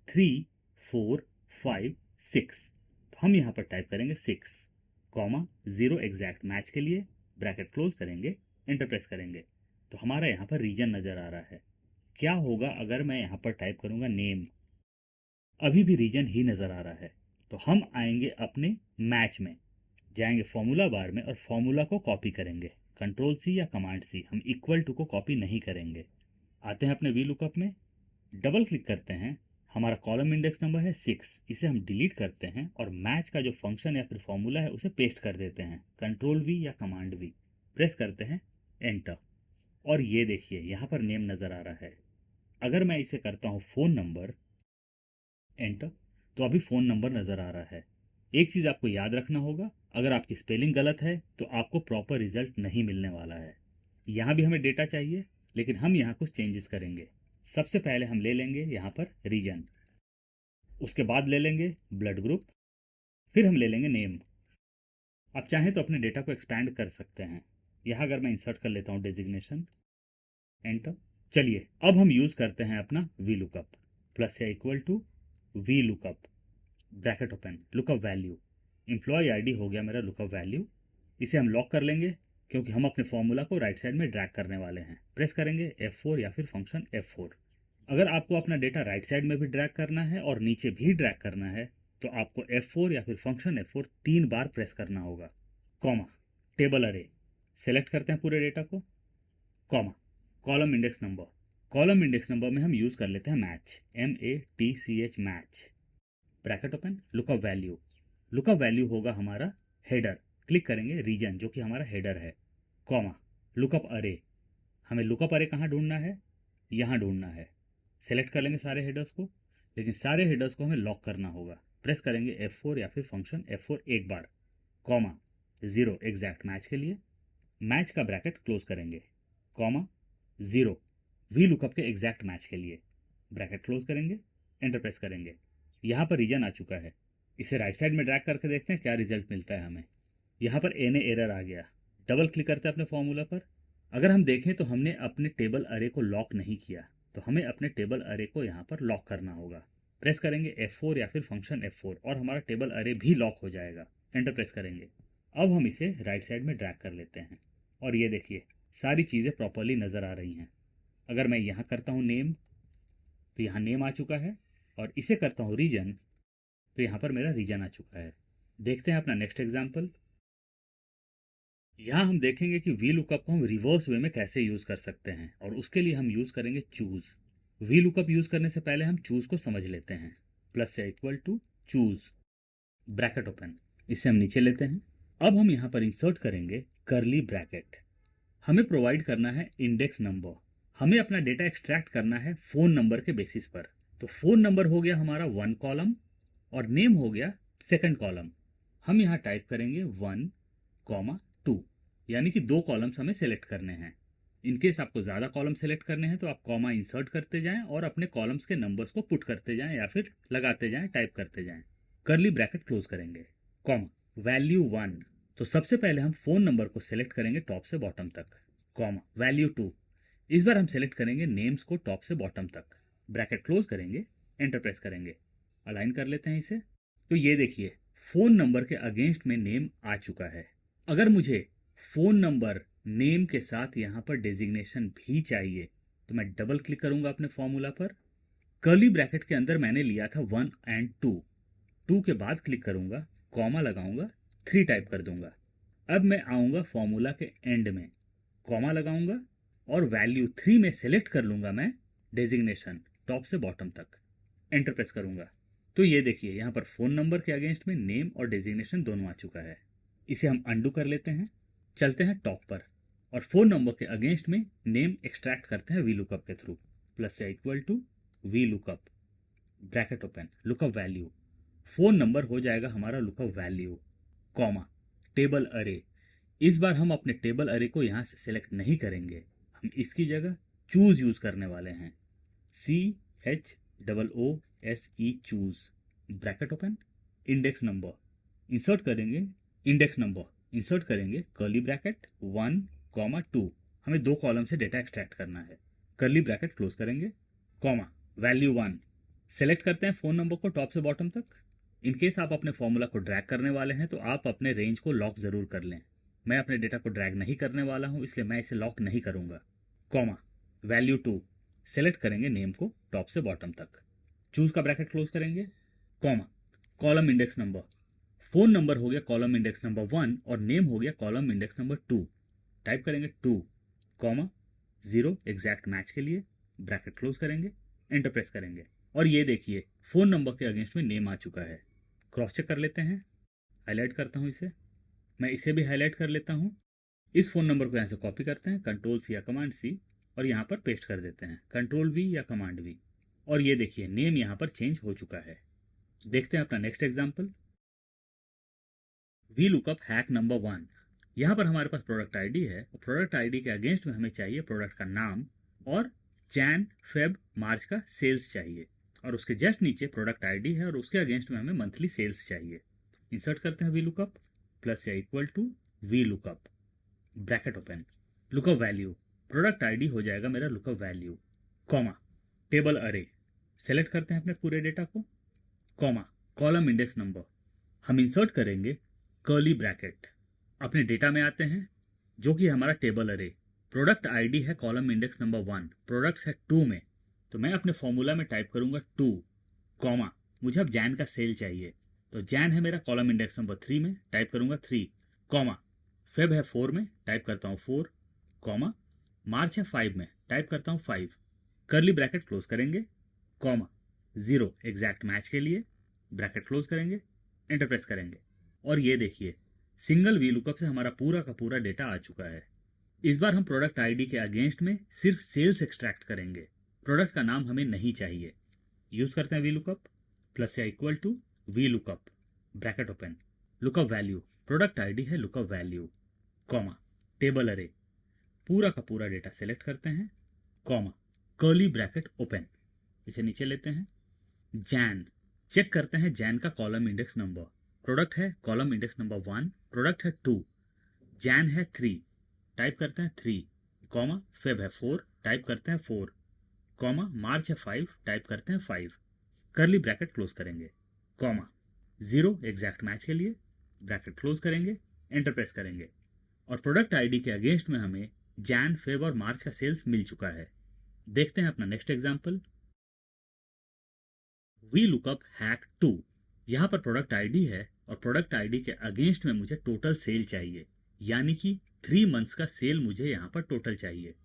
3, 4, 5, 6। तो हम यहाँ पर टाइप करेंगे 6, कॉमा, 0 एग्जैक्ट मैच के लिए, ब्रैकेट क्लोज करेंगे, एंटर प्रेस करेंगे। तो हमारा यहाँ पर रीजन नज़र आ रहा है। क्या होगा अगर मैं यहाँ पर टाइप करूँगा नेम? अभी भी रीजन ही नज़र आ रहा है। तो हम आएंगे अपने मैच में, जाएंगे फॉर्मूला बार में और फॉर्मूला को कॉपी करेंगे, कंट्रोल सी या कमांड सी, हम इक्वल टू को कॉपी नहीं करेंगे। आते हैं अपने वी लुकअप में, डबल क्लिक करते हैं, हमारा कॉलम इंडेक्स नंबर है 6, इसे हम डिलीट करते हैं और मैच का जो फंक्शन या फिर फॉर्मूला है उसे पेस्ट कर देते हैं, कंट्रोल वी या कमांड वी, प्रेस करते हैं, एंटर, और ये देखिए यहाँ पर नेम नज़र आ रहा है। अगर मैं इसे करता हूँ फ़ोन नंबर, एंटर, तो अभी फ़ोन नंबर नज़र आ रहा है। एक चीज़ आपको याद रखना होगा, अगर आपकी स्पेलिंग गलत है तो आपको प्रॉपर रिजल्ट नहीं मिलने वाला है। यहाँ भी हमें डेटा चाहिए, लेकिन हम यहाँ कुछ चेंजेस करेंगे। सबसे पहले हम ले लेंगे यहाँ पर रीजन, उसके बाद ले लेंगे ब्लड ग्रुप, फिर हम ले लेंगे नेम। आप चाहें तो अपने डेटा को एक्सपैंड कर सकते हैं। यहाँ अगर मैं इंसर्ट कर लेता हूँ डेजिग्नेशन, एंटर। चलिए अब हम यूज़ करते हैं अपना वी लुकअप, प्लस या equal to V lookup, bracket open, lookup value, employee ID हो गया मेरा लुकअप वैल्यू। इसे हम लॉक कर लेंगे क्योंकि हम अपने फॉर्मूला को राइट साइड में ड्रैग करने वाले हैं। प्रेस करेंगे F4 या फिर फंक्शन F4। अगर आपको अपना डेटा राइट साइड में भी ड्रैग करना है और नीचे भी ड्रैग करना है तो आपको F4 या फिर फंक्शन F4 3 बार प्रेस करना होगा, कॉमा, टेबल अरे, सेलेक्ट करते हैं पूरे डेटा को, comma, column index number, column index number में हम यूज कर लेते हैं match, MATCH match, bracket open, lookup value. Lookup value होगा हमारा हेडर, क्लिक करेंगे रीजन जो कि हमारा हेडर है, कॉमा, लुकअप अरे। हमें लुकअप अरे कहाँ ढूंढना है, यहाँ ढूंढना है। सेलेक्ट कर लेंगे सारे हेडर्स को, लेकिन सारे हेडर्स को हमें लॉक करना होगा। प्रेस करेंगे F4 या फिर फंक्शन F4 एक बार, कॉमा, 0 एग्जैक्ट मैच के लिए, मैच का ब्रैकेट क्लोज करेंगे, कॉमा, 0 वी लुकअप के एग्जैक्ट मैच के लिए, ब्रैकेट क्लोज करेंगे, एंटर प्रेस करेंगे। यहाँ पर रीजन आ चुका है, इसे राइट साइड में ड्रैग करके देखते हैं क्या रिजल्ट मिलता है हमें। यहाँ पर एन एरर आ गया, डबल क्लिक करते हैं अपने फॉर्मूला पर। अगर हम देखें तो हमने अपने टेबल अरे को लॉक नहीं किया, तो हमें अपने टेबल अरे को यहाँ पर लॉक करना होगा। प्रेस करेंगे F4 या फिर फंक्शन F4 और हमारा टेबल अरे भी लॉक हो जाएगा, एंटर प्रेस करेंगे। अब हम इसे राइट साइड में ड्रैग कर लेते हैं और ये देखिए सारी चीज़ें प्रॉपरली नज़र आ रही हैं। अगर मैं यहाँ करता हूँ नेम, तो यहाँ नेम आ चुका है, और इसे करता हूँ रीजन, तो यहाँ पर मेरा रीजन आ चुका है। देखते हैं अपना नेक्स्ट एग्जाम्पल। यहाँ हम देखेंगे कि वी लुकअप को हम रिवर्स वे में कैसे यूज कर सकते हैं, और उसके लिए हम यूज करेंगे चूज। वी लुकअप यूज करने से पहले हम चूज को समझ लेते हैं। प्लस से equal to choose, bracket open, इसे हम नीचे लेते हैं। अब हम यहाँ पर इंसर्ट करेंगे करली ब्रैकेट। हमें प्रोवाइड करना है इंडेक्स नंबर, हमें अपना डेटा एक्सट्रैक्ट करना है फोन नंबर के बेसिस पर। तो फोन नंबर हो गया हमारा 1 कॉलम और नेम हो गया सेकंड कॉलम। हम यहाँ टाइप करेंगे 1, 2, यानी कि 2 कॉलम्स हमें सेलेक्ट करने हैं। इनकेस आपको ज़्यादा कॉलम सेलेक्ट करने हैं तो आप कॉमा इंसर्ट करते जाएं और अपने कॉलम्स के नंबर्स को पुट करते जाएं या फिर लगाते जाएं, टाइप करते जाएं। करली ब्रैकेट क्लोज करेंगे, कॉमा, वैल्यू 1, तो सबसे पहले हम फोन नंबर को सेलेक्ट करेंगे टॉप से बॉटम तक, कॉमा, वैल्यू 2, इस बार हम सेलेक्ट करेंगे नेम्स को टॉप से बॉटम तक, ब्रैकेट क्लोज करेंगे, एंटर प्रेस करेंगे। अलाइन कर लेते हैं इसे। तो ये देखिए फोन नंबर के अगेंस्ट में नेम आ चुका है। अगर मुझे फोन नंबर नेम के साथ यहाँ पर डेजिग्नेशन भी चाहिए तो मैं डबल क्लिक करूंगा अपने फॉर्मूला पर। कर्ली ब्रैकेट के अंदर मैंने लिया था 1 और 2 के बाद क्लिक करूंगा, कॉमा लगाऊंगा, 3 टाइप कर दूंगा। अब मैं आऊंगा फॉर्मूला के एंड में, कॉमा लगाऊंगा और वैल्यू 3 में सेलेक्ट कर लूंगा मैं डेजिग्नेशन टॉप से बॉटम तक, एंटर प्रेस करूंगा। तो ये देखिए यहाँ पर फोन नंबर के अगेंस्ट में नेम और डेजिग्नेशन दोनों आ चुका है। इसे हम अंडू कर लेते हैं, चलते हैं टॉप पर और फोन नंबर के अगेंस्ट में नेम एक्सट्रैक्ट करते हैं वी लुकअप के थ्रू। प्लस से equal to V lookup, bracket open, lookup value, phone number हो जाएगा हमारा लुकअप वैल्यू, कॉमा, टेबल अरे। इस बार हम अपने टेबल अरे को यहाँ से सेलेक्ट नहीं करेंगे, हम इसकी जगह चूज यूज करने वाले हैं, CHOOSE, choose, bracket open, index number insert करेंगे, इंडेक्स नंबर इंसर्ट करेंगे, कर्ली ब्रैकेट 1, 2, हमें 2 कॉलम से डेटा एक्सट्रैक्ट करना है, कर्ली ब्रैकेट क्लोज करेंगे, कॉमा, वैल्यू 1, सेलेक्ट करते हैं फोन नंबर को टॉप से बॉटम तक। इनकेस आप अपने फॉर्मूला को ड्रैग करने वाले हैं तो आप अपने रेंज को लॉक जरूर कर लें। मैं अपने डेटा को ड्रैग नहीं करने वाला हूं, इसलिए मैं इसे लॉक नहीं करूंगा, कॉमा, वैल्यू 2, सेलेक्ट करेंगे नेम को टॉप से बॉटम तक, चूज का ब्रैकेट क्लोज करेंगे, comma, column index number, phone number हो गया कॉलम इंडेक्स नंबर 1 और नेम हो गया कॉलम इंडेक्स नंबर 2, टाइप करेंगे 2, कॉमा, 0 एग्जैक्ट मैच के लिए, ब्रैकेट क्लोज करेंगे, एंटर प्रेस करेंगे और ये देखिए फोन नंबर के अगेंस्ट में नेम आ चुका है। क्रॉस चेक कर लेते हैं, हाईलाइट करता हूं इसे, मैं इसे भी हाईलाइट कर लेता हूं। इस फोन नंबर को यहाँ से कॉपी करते हैं, कंट्रोल सी या कमांड सी, और यहाँ पर पेस्ट कर देते हैं, कंट्रोल वी या कमांड वी, और ये देखिए नेम यहाँ पर चेंज हो चुका है। देखते हैं अपना next example. V lookup hack number 1, यहाँ पर हमारे पास प्रोडक्ट आईडी है और प्रोडक्ट आईडी के अगेंस्ट में हमें चाहिए प्रोडक्ट का नाम और जैन फेब मार्च का सेल्स चाहिए, और उसके जस्ट नीचे प्रोडक्ट आईडी है और उसके अगेंस्ट में हमें मंथली सेल्स चाहिए। इंसर्ट करते हैं वी लुकअप, प्लस या equal to V lookup, bracket open, lookup value, product ID हो जाएगा मेरा lookup value, comma, table array, select करते हैं अपने पूरे डेटा को, कॉमा, कॉलम इंडेक्स नंबर, हम इंसर्ट करेंगे कर्ली ब्रैकेट, अपने डेटा में आते हैं जो कि हमारा टेबल अरे, प्रोडक्ट आईडी है कॉलम इंडेक्स नंबर 1, प्रोडक्ट्स है 2 में, तो मैं अपने फॉर्मूला में टाइप करूंगा 2, कॉमा, मुझे अब जैन का सेल चाहिए, तो जैन है मेरा कॉलम इंडेक्स नंबर 3 में, टाइप करूंगा 3, कॉमा, फेब है 4 में, टाइप करता हूँ 4, कॉमा, मार्च है 5 में, टाइप करता हूँ 5, कर्ली ब्रैकेट क्लोज करेंगे, कॉमा 0 एग्जैक्ट मैच के लिए, ब्रैकेट क्लोज करेंगे, एंटर प्रेस करेंगे। और ये देखिए सिंगल वी लुकअप से हमारा पूरा का पूरा डेटा आ चुका है। इस बार हम प्रोडक्ट आईडी के अगेंस्ट में सिर्फ सेल्स एक्सट्रैक्ट करेंगे, प्रोडक्ट का नाम हमें नहीं चाहिए। यूज करते हैं वी लुकअप प्लस या equal to V lookup bracket open, lookup value product ID है lookup value, comma table array, पूरा का पूरा डेटा सेलेक्ट करते हैं, कॉमा कर्ली ब्रैकेट ओपन, इसे नीचे लेते हैं। जैन चेक करते हैं, जैन का कॉलम इंडेक्स नंबर, प्रोडक्ट है कॉलम इंडेक्स नंबर 1, प्रोडक्ट है 2, जैन है 3, टाइप करते हैं 3, कॉमा फेब है 4, टाइप करते हैं 4, कॉमा मार्च है 5, टाइप करते हैं 5, कर्ली ब्रैकेट क्लोज करेंगे, कॉमा 0 एग्जैक्ट मैच के लिए, ब्रैकेट क्लोज करेंगे, एंटर प्रेस करेंगे। और प्रोडक्ट आईडी के अगेंस्ट में हमें जैन फेब और मार्च का सेल्स मिल चुका है। देखते हैं अपना next example, V lookup hack 2। यहां पर प्रोडक्ट आईडी है और प्रोडक्ट आईडी के अगेंस्ट में मुझे टोटल सेल चाहिए, यानी कि 3 मंथ्स का सेल मुझे यहां पर टोटल चाहिए।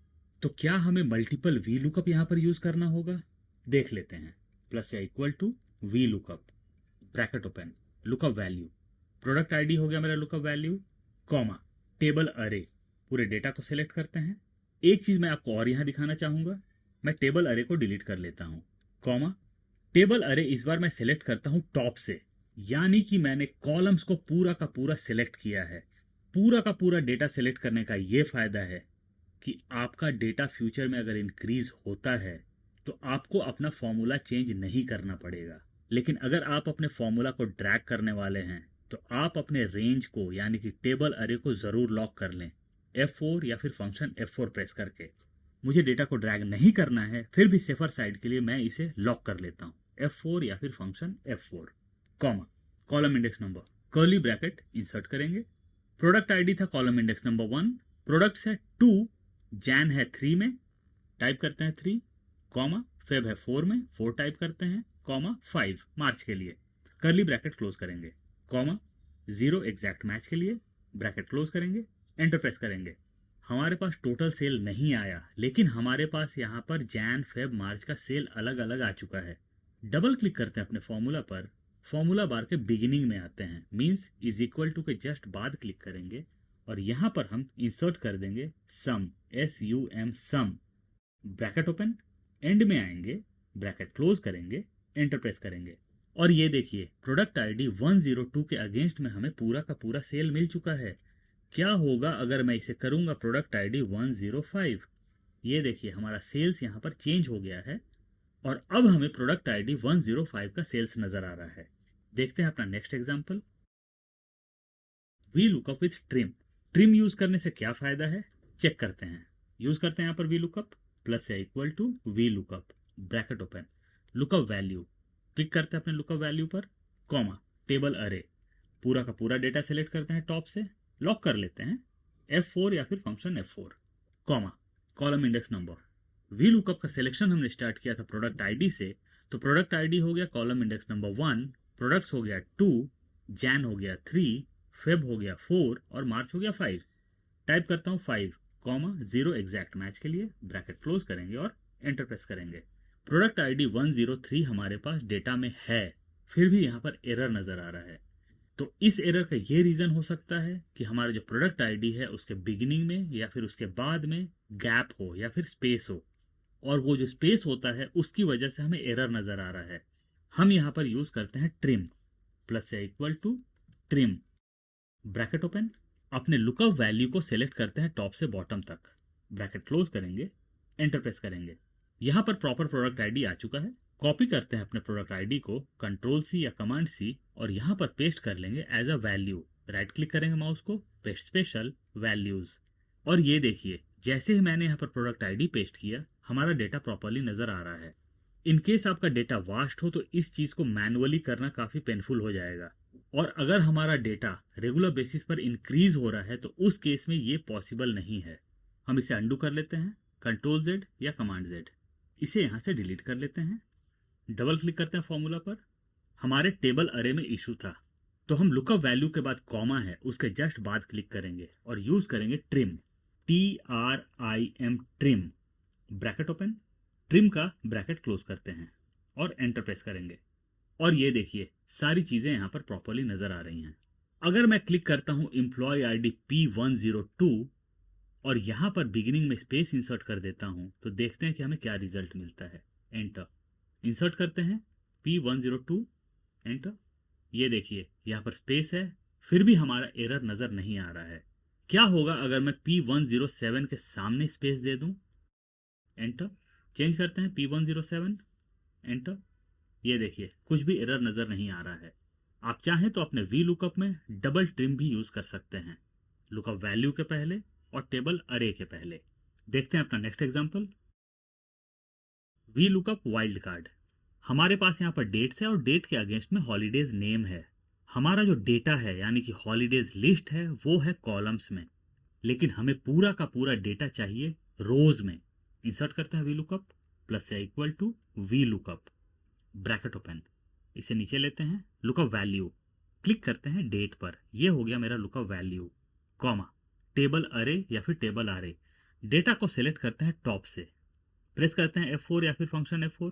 तो क्या हमें मल्टीपल वी लुकअप यहां पर यूज करना होगा? देख लेते हैं। प्लस या equal to V lookup bracket open, lookup value, product ID हो गया मेरा लुकअप वैल्यू, कॉमा टेबल अरे, पूरे डेटा को सिलेक्ट करते हैं। एक चीज मैं आपको और यहां दिखाना चाहूंगा, मैं टेबल अरे को डिलीट कर लेता हूं, कॉमा टेबल अरे इस बार मैं सिलेक्ट करता हूं टॉप से, यानी कि मैंने कॉलम्स को पूरा का पूरा सिलेक्ट किया है। पूरा का पूरा डेटा सिलेक्ट करने का यह फायदा है कि आपका डेटा फ्यूचर में अगर इंक्रीज होता है तो आपको अपना फॉर्मूला चेंज नहीं करना पड़ेगा। लेकिन अगर आप अपने फॉर्मूला को ड्रैग करने वाले हैं तो आप अपने रेंज को यानी कि टेबल अरे को जरूर लॉक कर लें, F4 या फिर फंक्शन F4 प्रेस करके। मुझे डेटा को ड्रैग नहीं करना है, फिर भी सेफर साइड के लिए मैं इसे लॉक कर लेता हूं, F4 या फिर function F4, comma column index number, curly bracket insert करेंगे। प्रोडक्ट आईडी था कॉलम इंडेक्स नंबर 1, प्रोडक्ट्स है 2, जैन है 3 में, टाइप करते हैं 3, कॉमा फेब है 4 में, 4 टाइप करते हैं, कॉमा 5 मार्च के लिए, कर्ली ब्रैकेट क्लोज करेंगे, कॉमा 0 एग्जैक्ट मैच के लिए, ब्रैकेट क्लोज करेंगे, एंटर प्रेस करेंगे। हमारे पास टोटल सेल नहीं आया, लेकिन हमारे पास यहाँ पर जैन फेब मार्च का सेल अलग अलग आ चुका है। डबल क्लिक करते हैं अपने फॉर्मूला पर, फॉर्मूला बार के बिगिनिंग में आते हैं, मींस इज इक्वल टू के जस्ट बाद क्लिक करेंगे और यहां पर हम इंसर्ट कर देंगे sum, SUM sum, bracket open, end में आएंगे, ब्रैकेट क्लोज करेंगे, एंटर प्रेस करेंगे। और ये देखिए प्रोडक्ट आईडी 102 के अगेंस्ट में हमें पूरा का पूरा सेल मिल चुका है। क्या होगा अगर मैं इसे करूंगा प्रोडक्ट आईडी 105? ये देखिए हमारा सेल्स यहां पर चेंज हो गया है और अब हमें प्रोडक्ट आईडी 105 का सेल्स नजर आ रहा है। देखते हैं अपना next example, we lookup with trim. Trim use करने से क्या फायदा है चेक करते हैं। यूज करते हैं यहां पर वी लुकअप प्लस या equal to V lookup bracket open, lookup value, click करते हैं अपने लुकअप वैल्यू पर, कॉमा टेबल अरे, पूरा का पूरा डेटा सेलेक्ट करते हैं टॉप से, लॉक कर लेते हैं F4 या फिर function F4, comma column index number. V lookup का सिलेक्शन हमने स्टार्ट किया था प्रोडक्ट आईडी से, तो प्रोडक्ट आईडी हो गया कॉलम इंडेक्स नंबर 1, प्रोडक्ट्स हो गया 2, जैन हो गया 3, फेब हो गया 4 और मार्च हो गया 5। टाइप करता हूं 5, कॉमा 0 एग्जैक्ट मैच के लिए, ब्रैकेट क्लोज करेंगे और एंटर प्रेस करेंगे। प्रोडक्ट आईडी 103 हमारे पास डेटा में है, फिर भी यहां पर एरर नजर आ रहा है। तो इस एरर का ये रीजन हो सकता है कि हमारा जो प्रोडक्ट आईडी है उसके बिगिनिंग में या फिर उसके बाद में गैप हो या फिर स्पेस हो, और वो जो स्पेस होता है उसकी वजह से हमें एरर नजर आ रहा है। हम यहां पर यूज करते हैं ट्रिम, प्लस या equal to trim, bracket open, अपने लुकअप वैल्यू को सिलेक्ट करते हैं टॉप से बॉटम तक, ब्रैकेट क्लोज करेंगे, एंटर प्रेस करेंगे। यहां पर प्रॉपर प्रोडक्ट आईडी आ चुका है। कॉपी करते हैं अपने प्रोडक्ट आईडी को Ctrl+C या Command+C और यहां पर पेस्ट कर लेंगे as a value. Right click करेंगे माउस को, पेस्ट स्पेशल वैल्यूज, और ये देखिए जैसे ही मैंने यहाँ पर प्रोडक्ट आईडी पेस्ट किया हमारा डेटा प्रॉपरली नजर आ रहा है। इनकेस आपका डेटा वास्ट हो तो इस चीज को मैनुअली करना काफी पेनफुल हो जाएगा, और अगर हमारा डेटा रेगुलर बेसिस पर इंक्रीज हो रहा है तो उस केस में ये पॉसिबल नहीं है। हम इसे अंडू कर लेते हैं, Ctrl+Z या Command+Z, इसे यहां से डिलीट कर लेते हैं। डबल क्लिक करते हैं फॉर्मूला पर, हमारे टेबल अरे में इशू था तो हम लुकअप वैल्यू के बाद कॉमा है उसके जस्ट बाद क्लिक करेंगे और यूज करेंगे trim, TRIM trim, bracket open, trim का ब्रैकेट क्लोज करते हैं और एंटर प्रेस करेंगे और ये देखिए सारी चीजें यहाँ पर प्रॉपरली नजर आ रही हैं। अगर मैं क्लिक करता हूँ एम्प्लॉय आईडी P102 और यहाँ पर बिगिनिंग में स्पेस इंसर्ट कर देता हूँ तो देखते हैं कि हमें क्या रिजल्ट मिलता है। एंटर, इंसर्ट करते हैं P102, एंटर। ये देखिए यहाँ पर स्पेस है, फिर भी हमारा एरर नजर नहीं आ रहा है। क्या होगा अगर मैं P107 के सामने स्पेस दे दूं? एंटर, चेंज करते हैं P107, एंटर। ये देखिए कुछ भी एरर नजर नहीं आ रहा है। आप चाहें तो अपने वी लुकअप में डबल ट्रिम भी यूज कर सकते हैं, लुकअप वैल्यू के पहले और टेबल अरे के पहले। देखते हैं अपना next example, V lookup wild card. हमारे पास यहाँ पर डेट्स है और डेट के अगेंस्ट में हॉलीडेज नेम है। हमारा जो डेटा है यानी कि हॉलीडेज लिस्ट है वो है कॉलम्स में, लेकिन हमें पूरा का पूरा डेटा चाहिए रोज में। इंसर्ट करते हैं वी लुकअप प्लस या equal to V lookup, bracket open, इसे नीचे लेते हैं, लुकअप वैल्यू, क्लिक करते हैं डेट पर, यह हो गया मेरा लुकअप वैल्यू, कॉमा, टेबल अरे या फिर टेबल अरे। डेटा को सिलेक्ट करते हैं टॉप से, प्रेस करते हैं F4 या फिर फंक्शन F4।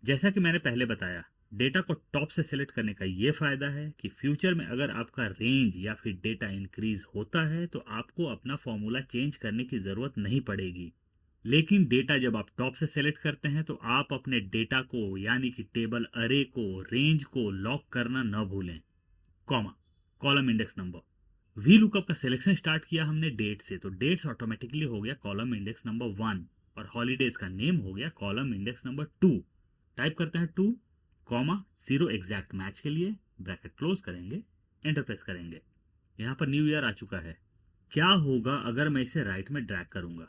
जैसा कि मैंने पहले बताया, डेटा को टॉप से सिलेक्ट करने का ये फायदा है कि फ्यूचर में अगर आपका रेंज या फिर डेटा इंक्रीज होता है तो आपको अपना फॉर्मूला चेंज करने की जरूरत नहीं पड़ेगी। लेकिन डेटा जब आप टॉप से सेलेक्ट करते हैं तो आप अपने डेटा को यानी कि टेबल अरे को, रेंज को लॉक करना न भूलें, comma, column index number. V lookup का सिलेक्शन स्टार्ट किया हमने डेट से, तो डेट्स ऑटोमेटिकली हो गया कॉलम इंडेक्स नंबर 1 और हॉलीडेज का नेम हो गया कॉलम इंडेक्स नंबर 2। टाइप करते हैं 2, कॉमा, 0 एग्जैक्ट मैच के लिए, ब्रैकेट क्लोज करेंगे, एंटर प्रेस करेंगे। यहाँ पर न्यू ईयर आ चुका है। क्या होगा अगर मैं इसे राइट में ड्रैग करूंगा?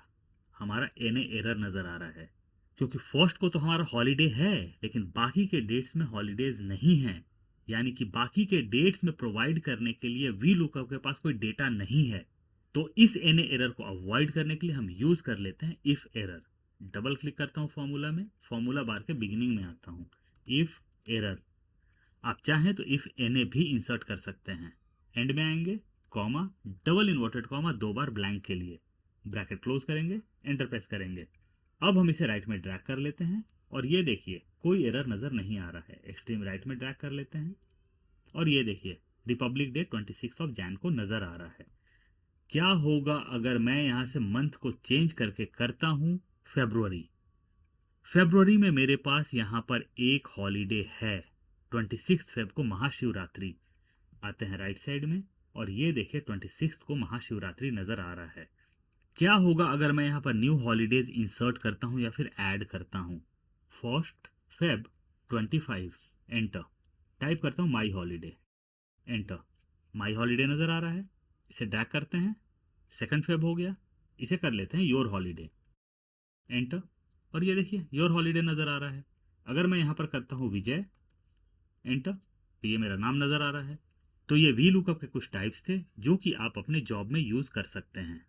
हमारा एन एरर नजर आ रहा है, क्योंकि फर्स्ट को तो हमारा हॉलीडे है लेकिन बाकी के डेट्स में हॉलीडेज नहीं है, यानी कि बाकी के डेट्स में प्रोवाइड करने के लिए वी लुकअप के पास कोई डेटा नहीं है। तो इस एन एरर को अवॉइड करने के लिए हम यूज कर लेते हैं इफ एरर। डबल क्लिक करता हूं फॉर्मूला में, फॉर्मूला बार के बिगिनिंग में आता हूं, इफ एरर। आप चाहें तो इफ एन भी इंसर्ट कर सकते हैं, एंड में आएंगे, कॉमा, डबल इन्वर्टेड कॉमा 2 बार ब्लैंक के लिए, ब्रैकेट क्लोज करेंगे, एंटर प्रेस करेंगे। अब हम इसे राइट में ड्रैग कर लेते हैं और ये देखिए कोई एरर नजर नहीं आ रहा है। एक्सट्रीम राइट में ड्रैग कर लेते हैं और ये देखिए रिपब्लिक डे 26 जैन को नजर आ रहा है। क्या होगा अगर मैं यहां से मंथ को चेंज करके करता हूं फेब्रुवरी? फेब्रुवरी में मेरे पास यहां पर एक हॉलीडे है, 26 फेब को महाशिवरात्रि। आते हैं राइट साइड में और ये देखिए 26 को महाशिवरात्रि नजर आ रहा है। क्या होगा अगर मैं यहाँ पर न्यू हॉलीडेज इंसर्ट करता हूँ या फिर ऐड करता हूँ? 1 फेब 25, एंटर। टाइप करता हूँ माई हॉलीडे, एंटर। माई हॉलीडे नजर आ रहा है, इसे ड्रैग करते हैं, 2 फेब हो गया, इसे कर लेते हैं योर हॉलीडे, एंटर। और ये देखिए योर हॉलीडे नजर आ रहा है। अगर मैं यहाँ पर करता हूँ विजय, एंटर, तो ये मेरा नाम नजर आ रहा है। तो ये वी लुकअप के कुछ टाइप्स थे जो कि आप अपने जॉब में यूज कर सकते हैं।